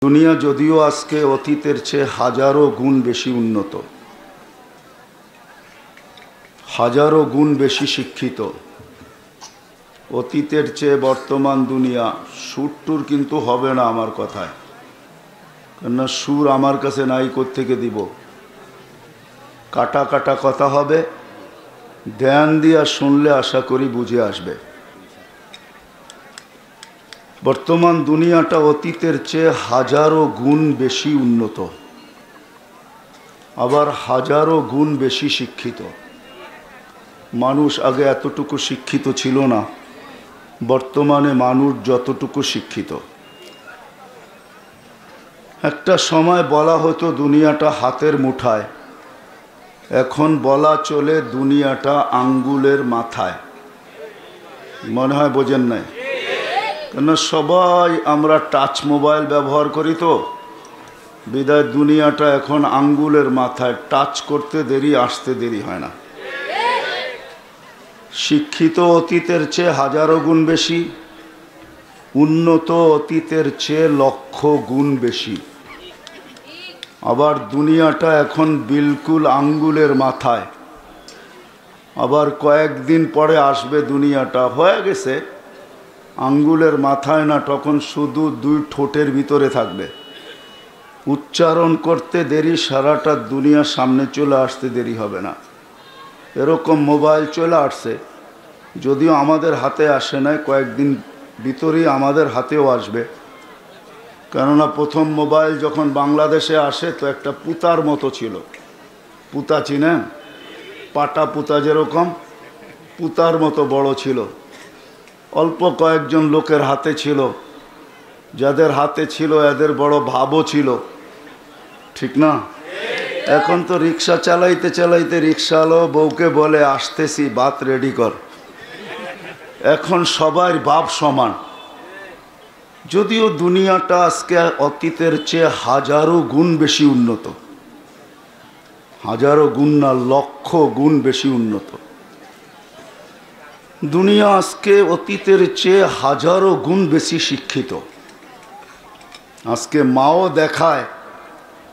দুনিয়া যদিও আজকে অতীতের চেয়ে হাজারো গুণ বেশি উন্নত, হাজারো গুণ বেশি শিক্ষিত। অতীতের চেয়ে বর্তমান দুনিয়া সুর কিন্তু হবে না আমার কথায়, কেননা সুর আমার কাছে নাই কোত্থেকে দিব। কাটা কাটা কথা হবে, ধ্যান দিয়া শুনলে আশা করি বুঝে আসবে। বর্তমান দুনিয়াটা অতীতের চেয়ে হাজারো গুণ বেশি উন্নত, আবার হাজারো গুণ বেশি শিক্ষিত। মানুষ আগে এতটুকু শিক্ষিত ছিল না, বর্তমানে মানুষ যতটুকু শিক্ষিত। একটা সময় বলা হতো দুনিয়াটা হাতের মুঠায়, এখন বলা চলে দুনিয়াটা আঙ্গুলের মাথায়। মনে হয় বোঝেন নাই? কেন সবাই আমরা টাচ মোবাইল ব্যবহার করি, তো বিদায় দুনিয়াটা এখন আঙ্গুলের মাথায়। টাচ করতে দেরি, আসতে দেরি হয় না। শিক্ষিত অতীতের চেয়ে হাজারো গুণ বেশি, উন্নত অতীতের চেয়ে লক্ষ গুণ বেশি। আবার দুনিয়াটা এখন বিলকুল আঙ্গুলের মাথায়। আবার কয়েকদিন পরে আসবে দুনিয়াটা হয়ে গেছে আঙ্গুলের মাথায় না, তখন শুধু দুই ঠোঁটের ভিতরে থাকবে। উচ্চারণ করতে দেরি, সারাটা দুনিয়ার সামনে চলে আসতে দেরি হবে না। এরকম মোবাইল চলে আসছে, যদিও আমাদের হাতে আসে নাই, কয়েকদিন ভিতরেই আমাদের হাতেও আসবে। কেননা প্রথম মোবাইল যখন বাংলাদেশে আসে তো একটা পুতার মতো ছিল। পুতা চিনেন? পাটা পুতা যেরকম, পুতার মতো বড় ছিল। অল্প কয়েকজন লোকের হাতে ছিল, যাদের হাতে ছিল এদের বড় ভাবও ছিল, ঠিক না? এখন তো রিক্সা চালাইতে চালাইতে রিক্সাওয়ালা বউকে বলে আসতেছি, ভাত রেডি কর। এখন সবার ভাব সমান। যদিও দুনিয়াটা আজকে অতীতের চেয়ে হাজারো গুণ বেশি উন্নত, হাজারো গুণ না, লক্ষ গুণ বেশি উন্নত। দুনিয়া আজকে অতীতের চেয়ে হাজারো গুণ বেশি শিক্ষিত। আজকে মাও দেখায়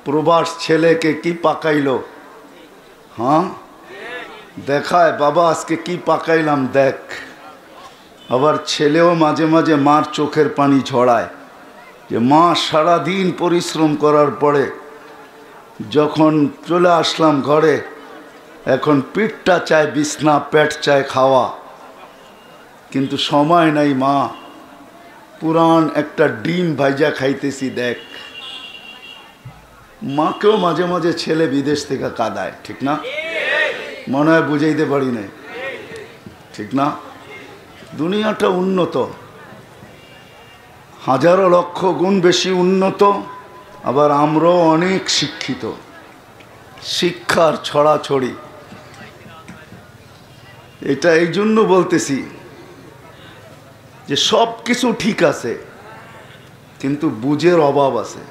প্রবাস ছেলেকে কি পাকাইলো, হ্যাঁ দেখায়, বাবা আজকে কি পাকাইলাম দেখ। আবার ছেলেও মাঝে মাঝে মার চোখের পানি ঝরায়, যে মা সারাদিন পরিশ্রম করার পরে যখন চলে আসলাম ঘরে, এখন পিঠটা চায় বিছনা, পেট চায় খাওয়া, কিন্তু সময় নাই মা, পুরান একটা ডিম ভাইজা খাইতেছি দেখ। মাকেও মাঝে মাঝে ছেলে বিদেশ থেকে কাঁদায়, ঠিক না? মনে হয় বুঝাইতে পারি না, ঠিক না? দুনিয়াটা উন্নত, হাজারো লক্ষ গুণ বেশি উন্নত। আবার আমরাও অনেক শিক্ষিত, শিক্ষার ছড়াছড়ি। এটা এই জন্য বলতেছি যে সব কিছু ঠিক আছে, কিন্তু বুঝের অভাব আছে।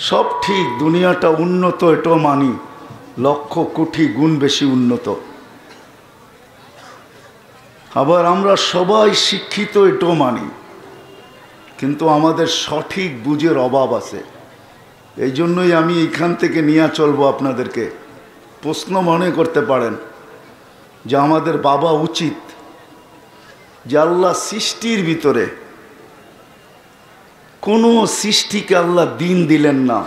সব ঠিক, দুনিয়াটা উন্নত, এটাও মানি, লক্ষ কোটি গুণ বেশি উন্নত। আবার আমরা সবাই শিক্ষিত, এটাও মানি, কিন্তু আমাদের সঠিক বুঝের অভাব আছে। এই জন্যই আমি এইখান থেকে নিয়ে চলবো আপনাদেরকে। প্রশ্ন মনে করতে পারেন যে আমাদের ভাবা উচিত যে আল্লাহ সৃষ্টির ভিতরে কোনো সৃষ্টিকে আল্লাহ দিন দিলেন না,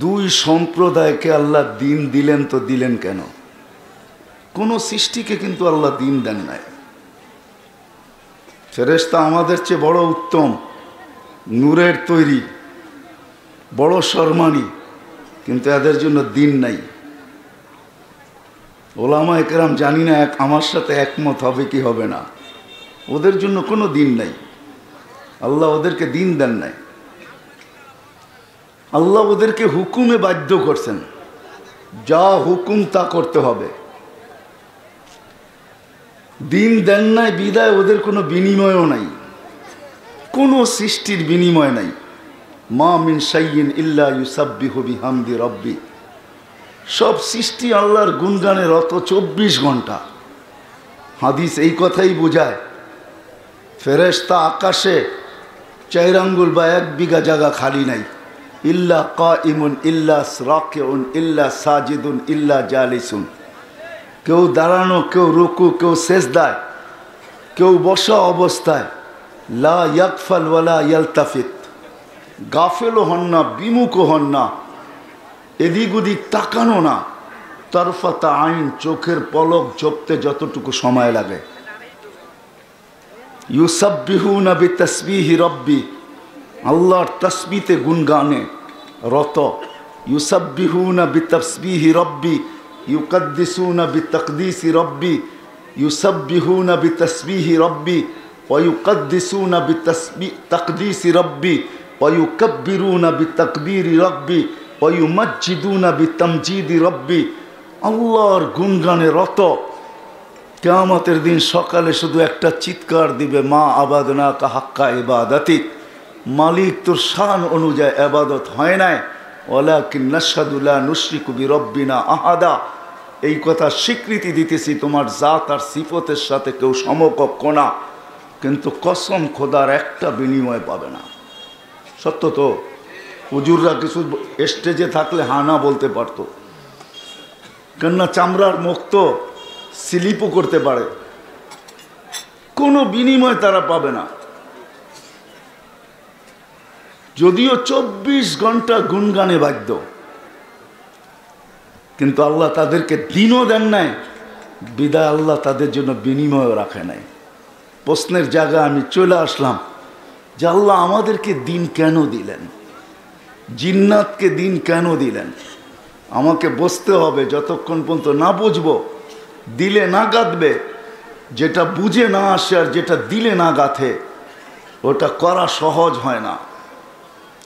দুই সম্প্রদায়কে আল্লাহ দিন দিলেন, তো দিলেন কেন? কোনো সৃষ্টিকে কিন্তু আল্লাহ দিন দেন নাই। ফেরেশতা আমাদের চেয়ে বড় উত্তম, নূরের তৈরি, বড় সম্মানী, কিন্তু এদের জন্য দিন নাই। ওলামা একরাম জানি না আমার সাথে একমত হবে কি হবে না, ওদের জন্য কোনো দিন নাই। আল্লাহ ওদেরকে দিন দেন নাই, আল্লাহ ওদেরকে হুকুমে বাধ্য করছেন, যা হুকুম তা করতে হবে। দিন দেন নাই বিদায় ওদের কোনো বিনিময়ও নাই, কোনো সৃষ্টির বিনিময় নাই। মা মিন শাইইন ইল্লা ইউসাব্বিহু বিহামদি রাব্বি। সব সৃষ্টি আল্লাহর গুণগানে রত 24 ঘন্টা। হাদিস এই কথাই বোঝায়। ফেরেশতা আকাশে 4 আঙ্গুল বা 1 বিঘা জায়গা খালি নাই। ইল্লা কাইমুন ইল্লা রাকিউন ইল্লা সাজিদুন ইল্লা জালিসুন। কেউ দাঁড়ানো, কেউ রুকু, কেউ সেজদায়, কেউ বসা অবস্থায়। লা ইয়াকফাল ওয়ালা ইয়ালতাফিত, গাফেলও হন না, বিমুখও হন না, এদিক ওদিক তাকানো না। তরফাতা আইন, চোখের পলক ঝপতে যতটুকু সময় লাগে। ইউসাব্বিহুনা বিতাসবিহি রব্বি, আল্লাহর তাসবিতে গুনগানে রত। ইউসাব্বিহুনা বিতাসবিহি রব্বি ইউকাদ্দিসুনা বিতাকদিসি রব্বি ইউসাব্বিহুনা বিতাসবিহি রব্বি ওয়া ইউকাদ্দিসুনা বিতাকদিসি রব্বি ওয়া ইউকাব্বিরুনা বিতাকবীরি রব্বি ওয়া ইউমাজ্জিদুনা বিতামজিদি রব্বি। আল্লাহর গুনগানে রত। কিয়ামতের দিন সকালে শুধু একটা চিৎকার দিবে, মা আবাদনাকা হাক্কা ইবাদাতিক, মালিক তোর শান অনুযায়ী ইবাদত হয় নাই। ওয়ালাকিন নাশহাদু লা নুশরিকু বিরব্বিনা আহাদা, এই কথা স্বীকৃতি দিতেছি তোমার জাত আর সিফতের সাথে কেউ সমকক্ষ না, কিন্তু কসম খোদার একটা বিনিময় পাবে না। সত্য তো? হুজুররা কিছু স্টেজে থাকলে হানা বলতে পারতো, কেননা চামড়ার মুখ তো স্লিপও করতে পারে, কোনো বিনিময় তারা পাবে না। যদিও 24 ঘন্টা গুনগানে বাধ্য, কিন্তু আল্লাহ তাদেরকে দিনও দেন নাই, বিদায় আল্লাহ তাদের জন্য বিনিময়ও রাখে নাই। প্রশ্নের জায়গায় আমি চলে আসলাম যে আল্লাহ আমাদেরকে দিন কেন দিলেন, জিন্নাতকে দিন কেন দিলেন? আমাকে বুঝতে হবে, যতক্ষণ পর্যন্ত না বুঝবো, দিলে না গাঁথবে, যেটা বুঝে না আসে আর যেটা দিলে না গাঁথে ওটা করা সহজ হয় না।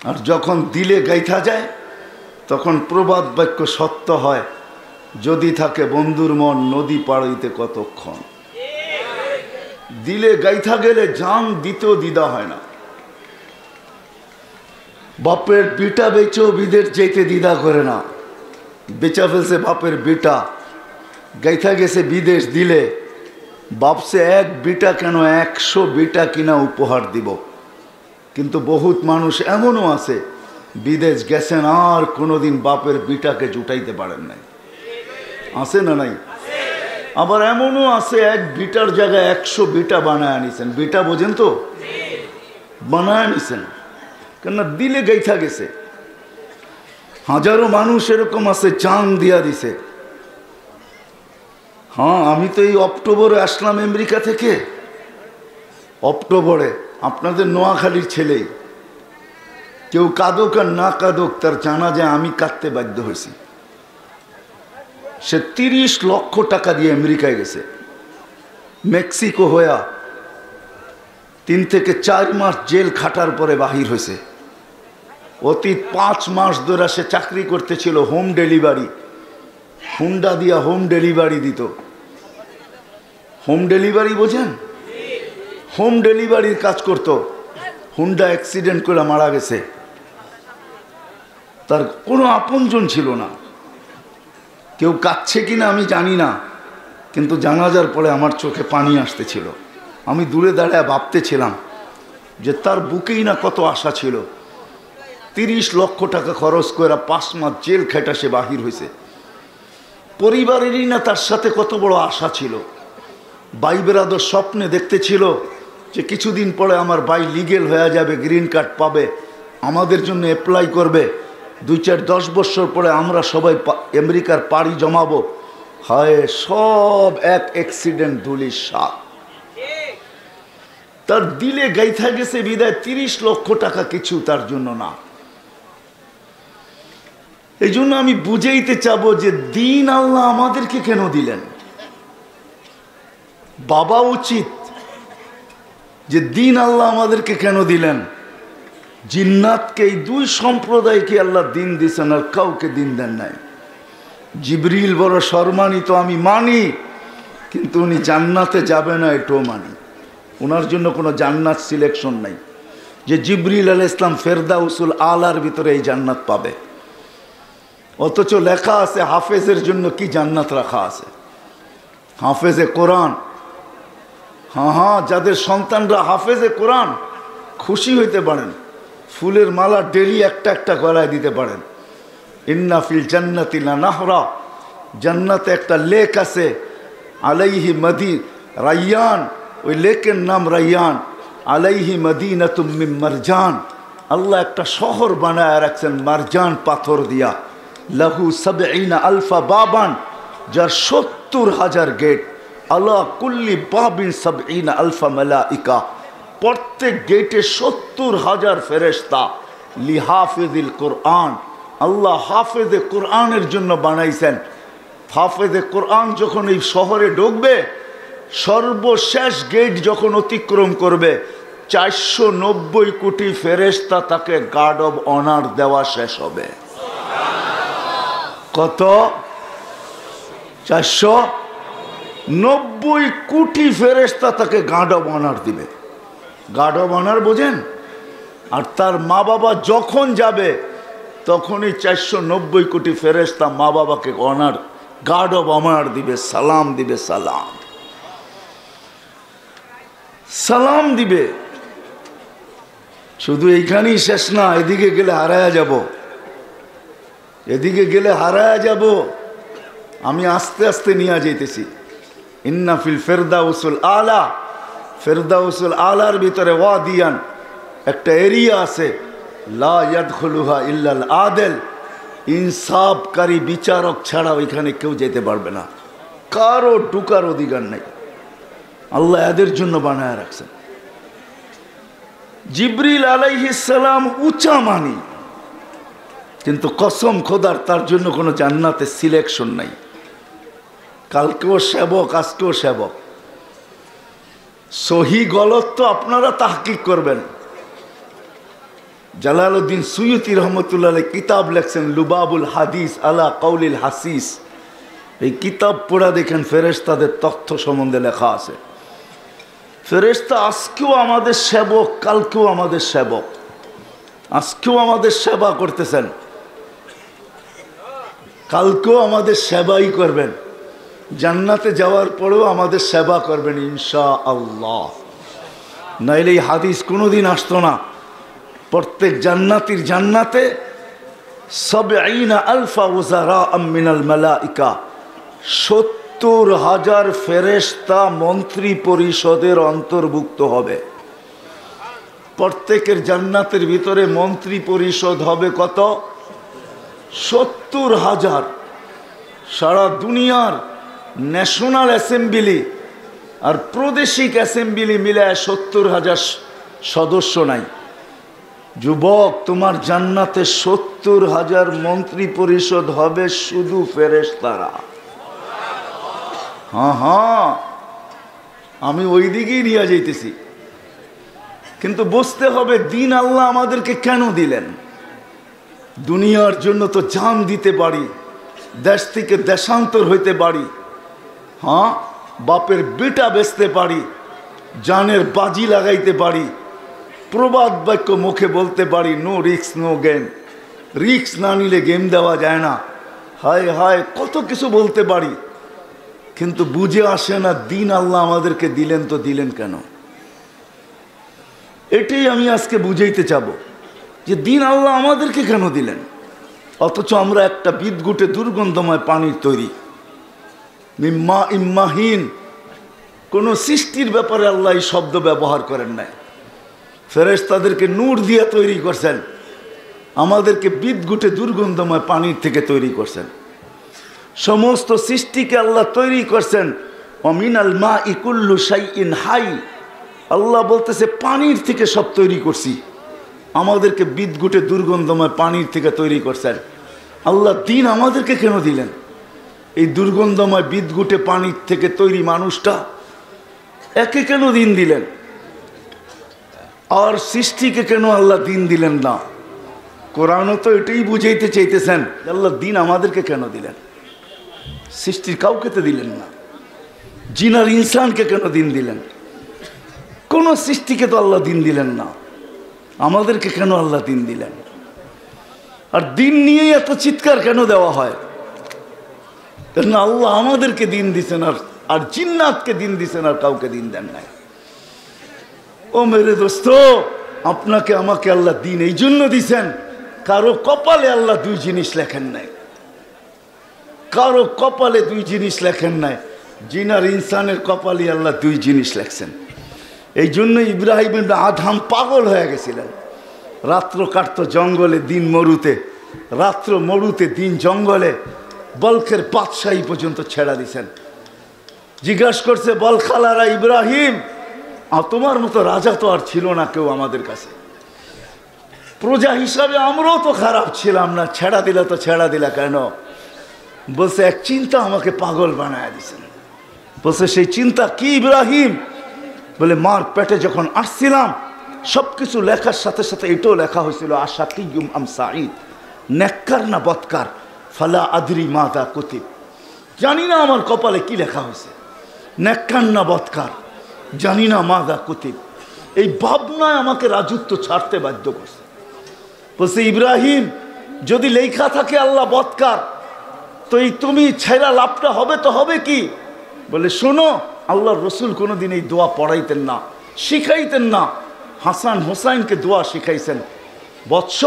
আর যখন দিলে গাইথা যায় তখন প্রবাদ বাক্য সত্য হয়, যদি থাকে বন্ধুর মন নদী পাড়াইতে কতক্ষণ। দিলে গাইথা গেলে জান দিতেও দ্বিধা হয় না। বাপের বিটা বেচেও বিদেশ যেতে দ্বিধা করে না, বেচা ফেলছে বাপের বিটা, গাইথা গেছে বিদেশ, দিলে বাপসে 1 বিটা কেন 100 বিটা কিনা উপহার দিব। কিন্তু বহুত মানুষ এমনও আছে বিদেশ গেছেন আর কোনোদিন বাপের বিটাকে জুটাইতে পারেন নাই, আছে না নাই? আবার এমনও আছে 1 বিটার জায়গায় 100 বিটা বানায় আনিছেন। বিটা বোঝেন তো? বানায় আনিছেন, কেননা দিলে গাইথা গেছে। হাজারো মানুষ এরকম আছে চান দিয়া দিছে। হ্যাঁ, আমি তো এই অক্টোবরে আসলাম আমেরিকা থেকে। অক্টোবরে আপনাদের নোয়াখালীর ছেলেই, কেউ কাঁদুক আর না কাঁদুক, তার জানা যায় আমি কাঁদতে বাধ্য হয়েছি। সে 30 লক্ষ টাকা দিয়ে আমেরিকায় গেছে, মেক্সিকো হইয়া 3 থেকে 4 মাস জেল খাটার পরে বাহির হয়েছে। অতীত 5 মাস ধরে সে চাকরি করতেছিল, হোম ডেলিভারি, হুন্ডা দিয়া হোম ডেলিভারি দিত। হোম ডেলিভারি বোঝেন? হোম ডেলিভারির কাজ করত। হুন্ডা অ্যাক্সিডেন্ট করে মারা গেছে, তার কোনো আপনজন ছিল না। কেউ কাঁদছে কিনা আমি জানি না, কিন্তু জানাজার পরে আমার চোখে পানি আসতেছিল। আমি দূরে দাঁড়ায় ভাবতেছিলাম যে তার বুকেই না কত আশা ছিল। 30 লক্ষ টাকা খরচ করে 5 মাস জেল খেটা সে বাহির হয়েছে। পরিবারেরই না তার সাথে কত বড় আশা ছিল। ভাই বেরাদর স্বপ্নে দেখতেছিল যে কিছুদিন পরে আমার ভাই লিগেল হয়ে যাবে, গ্রিন কার্ড পাবে, আমাদের জন্য অ্যাপ্লাই করবে, 2-4-10 বছর পরে আমরা সবাই আমেরিকার পাড়ি জমাবো। হায়, সব এক অ্যাক্সিডেন্ট, ধুলির সাপ। তার দিলে গাইথা গেছে বিদায় 30 লক্ষ টাকা কিছু তার জন্য না। এই জন্য আমি বুঝাইতে চাবো যে দিন আল্লাহ আমাদেরকে কেন দিলেন। বাবা উচিত যে দিন আল্লাহ আমাদেরকে কেন দিলেন। জিন্নাতকে এই 2 সম্প্রদায়কে আল্লাহ দিন দিয়েছেন, আর কাউকে দিন দেন নাই। জিবরিল বড় সম্মানিত আমি মানি, কিন্তু উনি জান্নাতে যাবে না এটাও মানি। ওনার জন্য কোনো জান্নাত সিলেকশন নাই যে জিবরিল আলাইহিস সালাম ফেরদাউসুল আলার ভিতরে এই জান্নাত পাবে। অথচ লেখা আছে হাফেজের জন্য কি জান্নাত রাখা আছে। হাফেজে কোরআন, হ্যাঁ, যাদের সন্তানরা হাফেজে কোরআন, খুশি হইতে পারেন, ফুলের মালা ডেলি একটা একটা গলায় দিতে পারেন। ইন্না ফিল জান্নাতি লানাহরা, জান্নাতে একটা লেক আছে, আলাইহি মাদি রাইয়ান, ওই লেকের নাম রাইয়ান, আলাইহি মাদিনাতুম মিন মারজান, আল্লাহ একটা শহর বানায় রাখছেন মারজান পাথর দিয়া। লাহু সাবঈনা আলফা বাবান, যার ৭০,০০০ গেট। আলা কুল্লি বাবিন সাবঈনা আলফা মালাইকা, প্রত্যেক গেটে ৭০,০০০ ফেরেশতা। লিহাফিজিল কোরআন, আল্লাহ হাফেজে কোরআনের জন্য বানাইছেন। হাফেজে কোরআন যখন এই শহরে ঢুকবে, সর্বশেষ গেট যখন অতিক্রম করবে, ৪৯০ কোটি ফেরেশতা তাকে গার্ড অব অনার দেওয়া শেষ হবে। কত? ৪৯০ কোটি ফেরেশতা তাকে গার্ড অব অনার দিবে। গার্ড অব অনার বোঝেন? আর তার মা বাবা যখন যাবে তখনই ৪৯০ কোটি ফেরেশতা মা বাবাকে অনার, গার্ড অব অনার দিবে, সালাম দিবে, সালাম সালাম দিবে। শুধু এইখানেই শেষ না, এদিকে গেলে হারায়া যাব, এদিকে গেলে হারায়া যাব। আমি আস্তে আস্তে নিয়ে যাইতেছি। ইন্না ফিল ফেরদাউসুল আলা, ফেরদাউসুল আলার ভিতরে ওয়াদিয়ান একটা এরিয়া আছে, লা ইয়াদখুলুহা ইল্লাল আদেল, ইনসাফকারী বিচারক ছাড়া ওইখানে কেউ যেতে পারবে না, কারো ঢুকার অধিকার নেই। আল্লাহ এদের জন্য বানায় রাখছেন। জিবরিল আলাইহিস সালাম উঁচা মানি, কিন্তু কসম খোদার তার জন্য কোনো জান্নাতে সিলেকশন নাই। কালকেও সেবক, আজকেও সেবক। সহি গলত তো আপনারা তাহকিক করবেন। জালালউদ্দিন সুয়ুতি রহমতুল্লাহ আলাইহি কিতাব লেখছেন লুবাবুল হাদিস আলা কাউলিল হাসিস। এই কিতাব পড়া দেখেন ফেরেশতাদের তথ্য সম্বন্ধে লেখা আছে। ফেরেশতা আজকেও আমাদের সেবক, কালকেও আমাদের সেবক, আজকেও আমাদের সেবা করতেছেন, কালকেও আমাদের সেবাই করবেন, জান্নাতে যাওয়ার পরেও আমাদের সেবা করবেন ইনশাআল্লাহ। নাইলে এই হাদিস কোনোদিন আসতো না। প্রত্যেক জান্নাতীর জান্নাতে ৭০,০০০ উযারা মিনাল মালাইকা, ৭০,০০০ ফেরেশতা মন্ত্রী পরিষদের অন্তর্ভুক্ত হবে। প্রত্যেকের জান্নাতের ভিতরে মন্ত্রী পরিষদ হবে কত? ৭০,০০০। সারা দুনিয়ার ন্যাশনাল অ্যাসেম্বলি আর প্রাদেশিক অ্যাসেম্বলি মিলায় ৭০,০০০ সদস্য নাই। যুবক, তোমার জান্নাতে ৭০,০০০ মন্ত্রী পরিষদ হবে শুধু ফেরেশতারা। হ্যাঁ, আমি ওই দিকেই নিয়ে যাইতেছি। কিন্তু বুঝতে হবে দিন আল্লাহ আমাদেরকে কেন দিলেন। দুনিয়ার জন্য তো জান দিতে পারি, দেশ থেকে দেশান্তর হইতে পারি, হ্যাঁ, বাপের বেটা বেচতে পারি, জানের বাজি লাগাইতে পারি, প্রবাদ বাক্য মুখে বলতে পারি, no risk no game, risk না নিলে গেম দেওয়া যায় না, হায় হায় কত কিছু বলতে পারি। কিন্তু বুঝে আসে না দিন আল্লাহ আমাদেরকে দিলেন তো দিলেন কেন। এটাই আমি আজকে বুঝাইতে চাবো যে দিন আল্লাহ আমাদেরকে কেন দিলেন। অথচ আমরা একটা বিদঘুটে দুর্গন্ধময় পানির তৈরি, মিম্মা ইম্মাহিন। কোনো সৃষ্টির ব্যাপারে আল্লাহ এই শব্দ ব্যবহার করেন নাই। ফেরেশতাদেরকে নূর দিয়ে তৈরি করছেন, আমাদেরকে বিদঘুটে দুর্গন্ধময় পানির থেকে তৈরি করছেন। সমস্ত সৃষ্টিকে আল্লাহ তৈরি করছেন অমিনাল মাই কুল্লু শাইইন হাই। আল্লাহ বলতেছে পানির থেকে সব তৈরি করছি, আমাদেরকে বিদঘুটে দুর্গন্ধময় পানির থেকে তৈরি করছেন। আল্লাহ দিন আমাদেরকে কেন দিলেন? এই দুর্গন্ধময় বিদঘুটে পানির থেকে তৈরি মানুষটা একে কেন দিন দিলেন? আর সৃষ্টিকে কেন আল্লাহ দিন দিলেন না? কোরআনও তো এটাই বুঝাইতে চাইতেছেন, আল্লাহ দিন আমাদেরকে কেন দিলেন। সৃষ্টির কাউকে তো দিলেন না। জিন আর ইনসানকে কেন দিন দিলেন? কোন সৃষ্টিকে তো আল্লাহ দিন দিলেন না। আমাদেরকে কেন আল্লাহ দিন দিলেন? আর দিন নিয়ে এত চিৎকার কেন দেওয়া হয়? কেন আল্লাহ আমাদেরকে দিন দিছেন আর জিন্নাতকে দিন দিছেন, আর কাউকে দিন দেন নাই। ও মেরে দোস্ত, আপনাকে আমাকে আল্লাহ দিন এই জন্য দিছেন, কারো কপালে আল্লাহ দুই জিনিস লেখেন নাই, কারো কপালে দুই জিনিস লেখেন নাই। জিনার ইনসানের কপালে আল্লাহ দুই জিনিস লেখছেন। এই জন্য ইব্রাহিম ইবনে আদহাম পাগল হয়ে গেছিলেন। রাত্র কাটতো জঙ্গলে, দিন মরুতে, রাত্র মরুতে, দিন জঙ্গলে। বলখের পাতশাহী পর্যন্ত ছেড়া দিছেন। জিজ্ঞাসা করছে বলখালারা, ইব্রাহিম তোমার মতো রাজা তো আর ছিল না কেউ আমাদের কাছে, প্রজা হিসাবে আমরাও তো খারাপ ছিলাম না, ছেড়া দিলা তো ছেড়া দিলা কেন? বলছে এক চিন্তা আমাকে পাগল বানায় দিছেন। বলছে সেই চিন্তা কি ইব্রাহিম? বলে মার পেটে যখন আসছিলাম সবকিছু লেখার সাথে সাথে এটাও লেখা হয়েছিল আশাকিয়ুম আম সাঈদ, নেককার না বদকার, ফালা আদরি মাদা কুতিব। জানি না আমার কপালে কি লেখা হয়েছে, নেককার না বদকার, জানি না মাদা কুতিব। এই ভাবনায় আমাকে রাজত্ব ছাড়তে বাধ্য করছে। বলছে ইব্রাহিম যদি লেখা থাকে আল্লাহ বদকার, তো এই তুমি ছেড়া লাভটা হবে তো হবে কি? বলে শোনো, আল্লাহর রসুল কোনোদিন এই দোয়া পড়াইতেন না, শিখাইতেন না। হাসান হোসাইনকে দোয়া শিখাইছেন। বৎস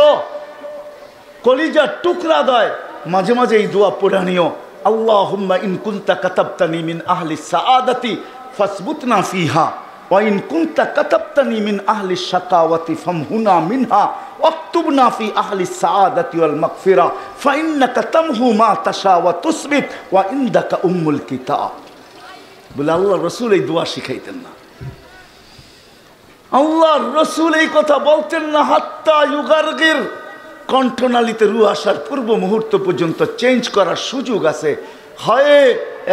কলিজার টুকরা দেয়, মাঝে মাঝে এই দোয়া পড়ে নিও। আল্লাহুম্মা ইন কুনতা কাতাবতানি মিন আহলি সাআদাতি ফাসবুতনা ফিহা ওয়া ইন কুনতা কাতাবতানি মিন আহলি শাকাওয়াতি ফামহুনা মিনহা ওয়াকতুবনা ফি আহলি সাআদাতি ওয়াল মাগফিরা ফাইন্নাকা তামহু মা তাশা ওয়া তুসবিত ওয়া ইনদাকা উম্মুল কিতাব। বলে আল্লাহর রাসূল এই দোয়া শিখাইতেন না, আল্লাহর রাসূল এই কথা বলতেন না। হাত্তা ইউগারগির, কণ্ঠনালীতে রূহ আসার পূর্ব মুহূর্ত পর্যন্ত চেঞ্জ করার সুযোগ আছে। হয়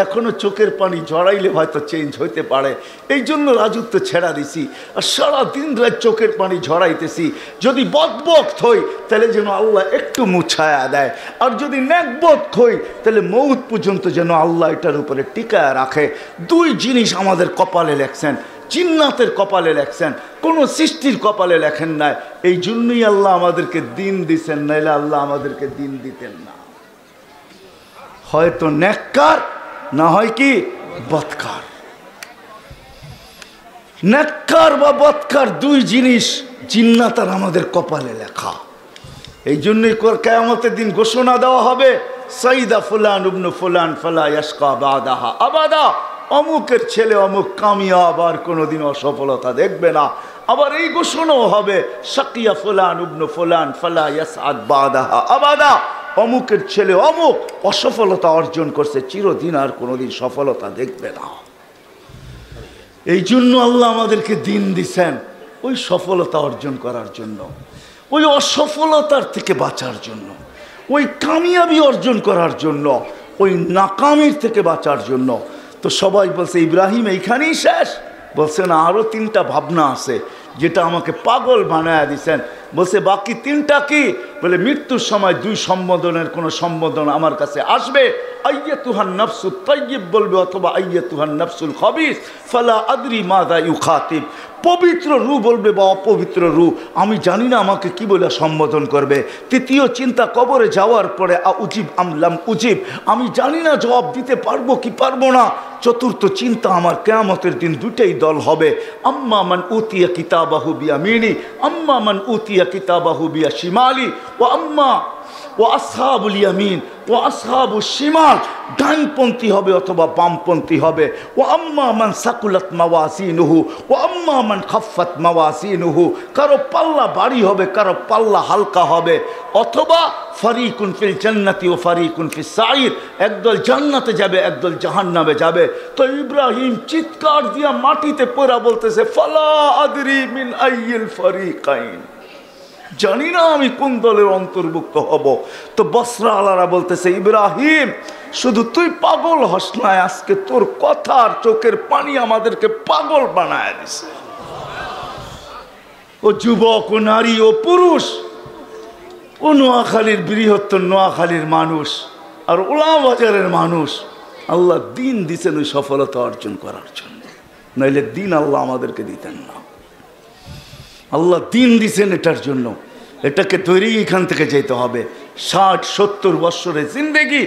এখনো চোখের পানি ঝরাইলে হয়তো চেঞ্জ হইতে পারে, এই জন্য রাজত্ব ছেড়া দিছি। আর সারাদিন রাত চোখের পানি ঝরাইতেছি। যদি বদবক্ত হই তাহলে যেন আল্লাহ একটু মুছায়া দেয়, আর যদি নেকবক্ত হই তাহলে মৌত পর্যন্ত যেন আল্লাহ এটার উপরে টিকায় রাখে। দুই জিনিস আমাদের কপালে লেখছেন, জিন্নাতের কপালে লেখছেন, কোনো সৃষ্টির কপালে লেখেন নাই। এই জন্যই আল্লাহ আমাদেরকে দিন দিছেন, নাইলে আল্লাহ আমাদেরকে দিন দিতেন না। হয়তো নেককার, না হয় কি বদকার। নেককার বা বদকার দুই জিনিস জিন্নাত আর আমাদের কপালে লেখা। এই জন্যই কিয়ামতের দিন ঘোষণা দেওয়া হবে, সাইদা ফুলান ইবনে ফুলান ফালা ইয়াশকা বাদাহা আবাদা। অমুকের ছেলে অমুক কামিয়াব, আর কোনোদিন অসফলতা দেখবে না। আবার এই ঘোষণাও হবে, শাকিয়া ফুলান ইবনে ফুলান ফালা ইয়াসআদ বাদাহা আবাদা। অমুকের ছেলে অমুক অসফলতা অর্জন করছে, চিরদিন আর কোনোদিন সফলতা দেখবে না। এই জন্য আল্লাহ আমাদেরকে দিন দিছেন ওই সফলতা অর্জন করার জন্য, ওই অসফলতার থেকে বাঁচার জন্য, ওই কামিয়াবি অর্জন করার জন্য, ওই নাকামির থেকে বাঁচার জন্য। তো সবাই বলছে ইব্রাহিম এইখানেই শেষ? বলছে না, আরও তিনটা ভাবনা আছে যেটা আমাকে পাগল বানায় দিছেন। বলছে বাকি তিনটা কি? বলে মৃত্যুর সময় দুই সম্বোধনের কোনো সম্বোধন আমার কাছে আসবে, আইয়াতুহান নাফসুত তাইয়্যিব বলবে, অথবা আইয়াতুহান নাফসুল খাবিস ফালা আদরি মাযা ইউখাতিব। পবিত্র রূহ বলবে বা অপবিত্র রূহ, আমি জানি না আমাকে কি বলে সম্বোধন করবে। তৃতীয় চিন্তা, কবরে যাওয়ার পরে উজিব আমলাম উজিব, আমি জানি না জবাব দিতে পারবো কি পারবো না। চতুর্থ চিন্তা, আমার কিয়ামতের দিন দুটাই দল হবে, আম্মা মান উতিয়া কিতাবাহু বিয়ামিনি আম্মা মান উতিয়া কিতাবাহু বিয়াশিমালি ওয়া আম্মা ওয়া আসহাবুল ইয়ামিন ওয়া আসহাবুশ শিমাল। ডানপন্থী হবে অথবা বামপন্থী হবে। ওয়া আম্মা মান সাকুলাত মাওয়াজিনুহু ওয়া আম্মা মান খাফফাত মাওয়াজিনুহু। কারো পাল্লা ভারী হবে, কারো পাল্লা হালকা হবে। অথবা ফারিকুন ফিল জান্নাতি ওয়া ফারিকুন ফিস সাঈর, একদল জান্নাতে যাবে, একদল জাহান্নামে যাবে। তো ইব্রাহিম চিৎকার দিয়া মাটিতে পড়া বলতেছে, ফালা আদরি মিন আইয়িল ফারিকাইন, জানি না আমি কোন দলের অন্তর্ভুক্ত হব। তো বসরা আলারা বলতেছে, ইব্রাহিম শুধু তুই পাগল হস না, আজকে তোর কথা আর চোখের পানি আমাদেরকে পাগল বানায় দিছে। ও যুবক, ও নারী, ও পুরুষ, ও নোয়াখালীর বৃহত্তর নোয়াখালীর মানুষ আর ওলাবাজারের মানুষ, আল্লাহ দিন দিছেন ওই সফলতা অর্জন করার জন্য, নাইলে দিন আল্লাহ আমাদেরকে দিতেন না। আল্লাহ দিন দিছেন এটার জন্য, এটাকে তৈরি এখান থেকে যেতে হবে। 60-70 বৎসরের জিন্দেগি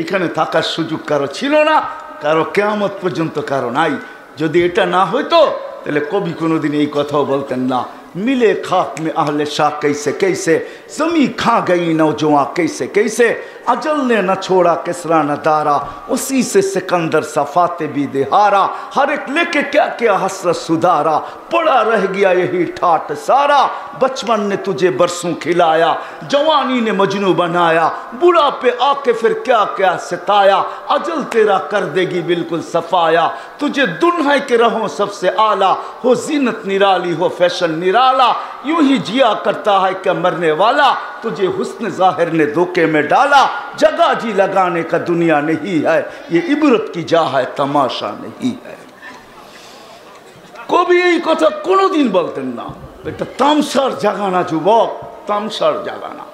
এখানে থাকার সুযোগ কারো ছিল না, কারো কিয়ামত পর্যন্ত কারো নাই। যদি এটা না হইতো তাহলে কবি কোনোদিন এই কথাও বলতেন না, मिले खाक में अहले शाह कैसे कैसे, जमी खा गई नौजवां कैसे कैसे, अजल ने न छोड़ा किसरा न दारा, उसी से सिकंदर सफाते भी देहारा, हर एक लेके क्या क्या हसरत सुधारा, पड़ा रह गया यही ठाट सारा, बचपन ने तुझे बरसों खिलाया, जवानी ने मजनू बनाया, बुढ़ा पे आके फिर क्या क्या सिताया, अजल तेरा कर देगी बिल्कुल सफाया, तुझे दुल्हन के रहो सबसे आला, हो जीनत निराली हो फैशन निराला, यूं ही जिया करता है क्या मरने वाला, तुझे हुस्न जाहिर ने धोखे में डाला, जगह जी लगाने का दुनिया नहीं है, ये इबरत की जा है तमाशा नहीं है। कवि এই কথা কোনোদিন বলতেন না, এটা তামসার জায়গা না যুবক, তামসার জায়গা না।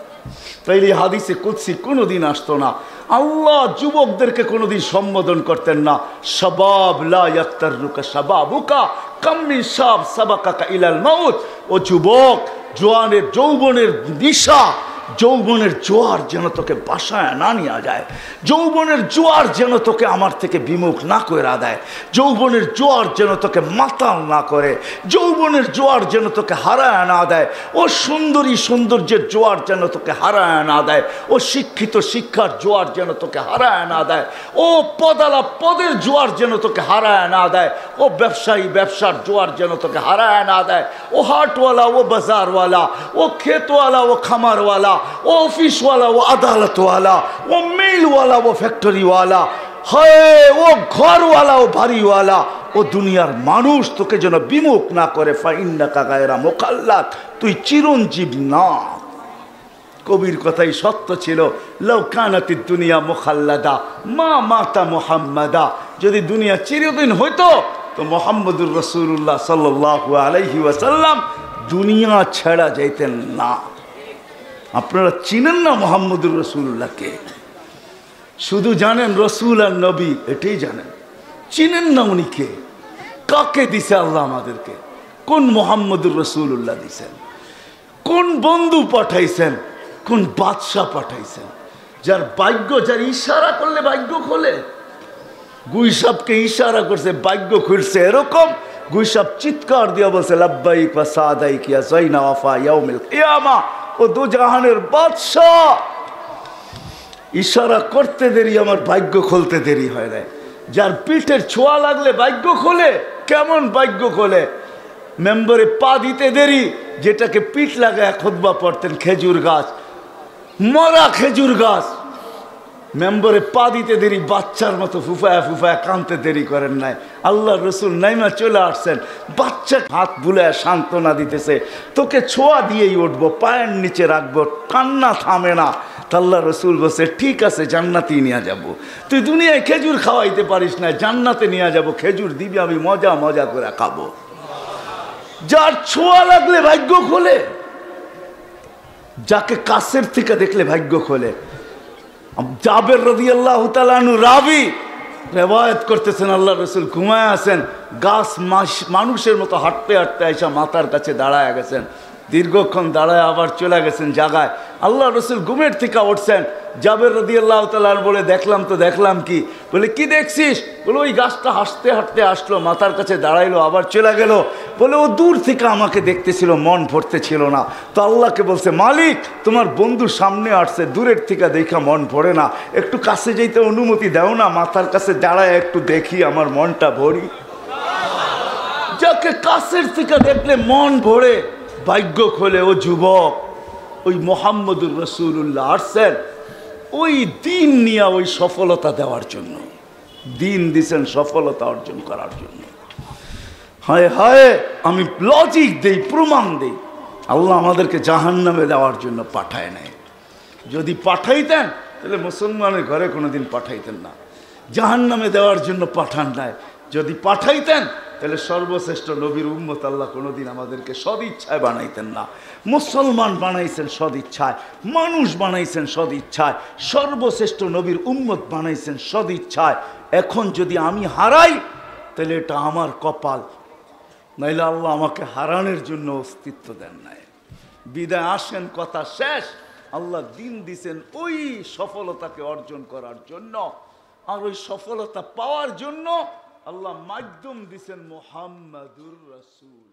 তাইলে হাদিসে কুদসি কোনোদিন আসতো না। আল্লাহ যুবকদেরকে কোনোদিন সম্বোধন করতেন না, শাবাব লা ইয়াক্তারুকা শাবাবুকা কাম মিন শাব সাবাকাকা ইলাল মাউত। ও যুবক, জোয়ানের যৌবনের নিশা, যৌবনের জোয়ার যেন তোকে বাসায় না নিয়ে যায়, যৌবনের জোয়ার যেন তোকে আমার থেকে বিমুখ না করে দেয়, যৌবনের জোয়ার যেন তোকে মাতাল না করে, যৌবনের জোয়ার যেন তোকে হারায় না দেয়, ও সুন্দরী সৌন্দর্যের জোয়ার যেন তোকে হারায় না দেয়, ও শিক্ষিত শিক্ষার জোয়ার যেন তোকে হারায় না দেয়, ও পদালা পদের জোয়ার যেন তোকে হারায় না দেয়, ও ব্যবসায়ী ব্যবসার জোয়ার যেন তোকে হারায় না দেয়, ও হাটওয়ালা ও বাজারওয়ালা, ও ক্ষেতওয়ালা ও খামারওয়ালা, वो ऑफिस वाला, वो अदालत वाला, वो मिल वाला, वो फैक्ट्री वाला, है वो घर वाला, वो बाड़ी वाला, वो दुनियार मानुष तोके जेन विमुख ना करे, फाइन्नाका गायरा मुकाल्लाद, तुई चिरंजीव ना। कबिर कथाई सत्य छिलो, लौ कानातिद दुनिया मुखाल्लादा मा माता मुहम्मदा, यदि दुनिया चिरदिन हইতো तो मुहम्मदुर रसूलुल्लाह सल्लल्लाहु अलैहि वसल्लम दुनिया छाड़ा যাইতেন না। আপনারা চিনেন না মুহাম্মদুর রাসূলুল্লাহকে, শুধু জানেন রসুল আর নবী, এটাই জানেন, চিনেন না উনি কে, কাকে দিছে আল্লাহ আমাদেরকে, কোন মুহাম্মদুর রাসূলুল্লাহ দিছেন, কোন বন্ধু পাঠাইছেন, কোন বাদশা পাঠাইছেন, যার ভাগ্য, যার ইশারা করলে ভাগ্য খোলে। গুইসাবকে ইশারা করছে, ভাগ্য খুলছে, এরকম গুইসাব চিৎকার দিয়া বলছে লাব্বাইক ওয়া সাদাইক ইয়া যাইনা ওয়াফা ইয়াউমিল কিয়ামা, ও দু জাহানের বাদশাহ, ইশারা করতে দেরি আমার ভাগ্য খুলতে দেরি হয় না। যার পিঠের ছোঁয়া লাগলে ভাগ্য খোলে, কেমন ভাগ্য খোলে, মেম্বরে পা দিতে দেরি, যেটাকে পিঠ লাগায় খুতবা পড়তেন, খেজুর গাছ, মরা খেজুর গাছ, মেম্বরে পা দিতে দেরি, বাচ্চার মতো ফুফায়া ফুফায়া কানতে দেরি করেন নাই। আল্লাহ রসুল নাইমা চলে আসছেন, বাচ্চা হাত বুলায় সান্ত্বনা দিতেছে, তোকে ছোঁয়া দিয়েই উঠবো, পায়ের নিচে রাখবো, কান্না থামে না। আল্লাহ রসুল বলছে ঠিক আছে, জান্নাতেই নিয়ে যাব, তুই দুনিয়ায় খেজুর খাওয়াইতে পারিস না, জান্নাতে নিয়ে যাব, খেজুর দিবি, আমি মজা মজা করে খাবো। যার ছোঁয়া লাগলে ভাগ্য খোলে, যাকে কাছের থেকে দেখলে ভাগ্য খোলে। জাবের রাদিয়াল্লাহু তাআলা আনহু রাবি রেওয়ায়াত করতেছেন, আল্লাহ রসুল ঘুমায় আছেন, গাছ মানুষের মতো হাঁটতে হাঁটতে এসে মাথার কাছে দাঁড়ায় গেছেন, দীর্ঘক্ষণ দাঁড়ায় আবার চলে গেছেন জায়গায়। আল্লাহ রসুল ঘুমের থেকে উঠছেন, জাবের রাদিয়াল্লাহু তাআলা বলে দেখলাম তো, দেখলাম কি? বলে কি দেখছিস? বলে ওই গাছটা হাসতে হাঁটতে আসলো, মাথার কাছে দাঁড়াইলো, আবার চলে গেল। বলে ও দূর থেকে আমাকে দেখতেছিল, মন ভরতে ছিল না। তো আল্লাহকে বলছে, মালিক তোমার বন্ধু সামনে আসছে, দূরের থেকে দেখা মন ভরে না, একটু কাছে যেতে অনুমতি দাও না, মাথার কাছে দাঁড়ায় একটু দেখি, আমার মনটা ভরি। যাকে কাছের থেকে দেখলে মন ভরে, ভাগ্য খোলে, ও যুবক, ওই মুহাম্মদুর রাসূলুল্লাহ আসছেন ওই দিন নিয়ে, ওই সফলতা দেওয়ার জন্য, দিন দিছেন সফলতা অর্জন করার জন্য। হায় হায়, আমি লজিক দেই, প্রমাণ দেই, আল্লাহ আমাদেরকে জাহান্নামে দেওয়ার জন্য পাঠায় নাই। যদি পাঠাইতেন তাহলে মুসলমানের ঘরে কোনোদিন পাঠাইতেন না, জাহান্নামে দেওয়ার জন্য পাঠান নাই। যদি পাঠাইতেন তাহলে সর্বশ্রেষ্ঠ নবীর উম্মত আল্লাহ কোনোদিন আমাদেরকে সদিচ্ছায় বানাইতেন না। মুসলমান বানাইছেন সদিচ্ছায়, মানুষ বানাইছেন সদিচ্ছায়, সর্বশ্রেষ্ঠ নবীর উম্মত বানাইছেন সদিচ্ছায়। এখন যদি আমি হারাই তাহলে এটা আমার কপাল, নাইলে আল্লাহ আমাকে হারানোর জন্য অস্তিত্ব দেন নাই। বিদায় আসেন, কথা শেষ। আল্লাহ দিন দিছেন ওই সফলতাকে অর্জন করার জন্য, আর ওই সফলতা পাওয়ার জন্য আল্লাহ মাধ্যম দিছেন মুহাম্মাদুর রাসূল।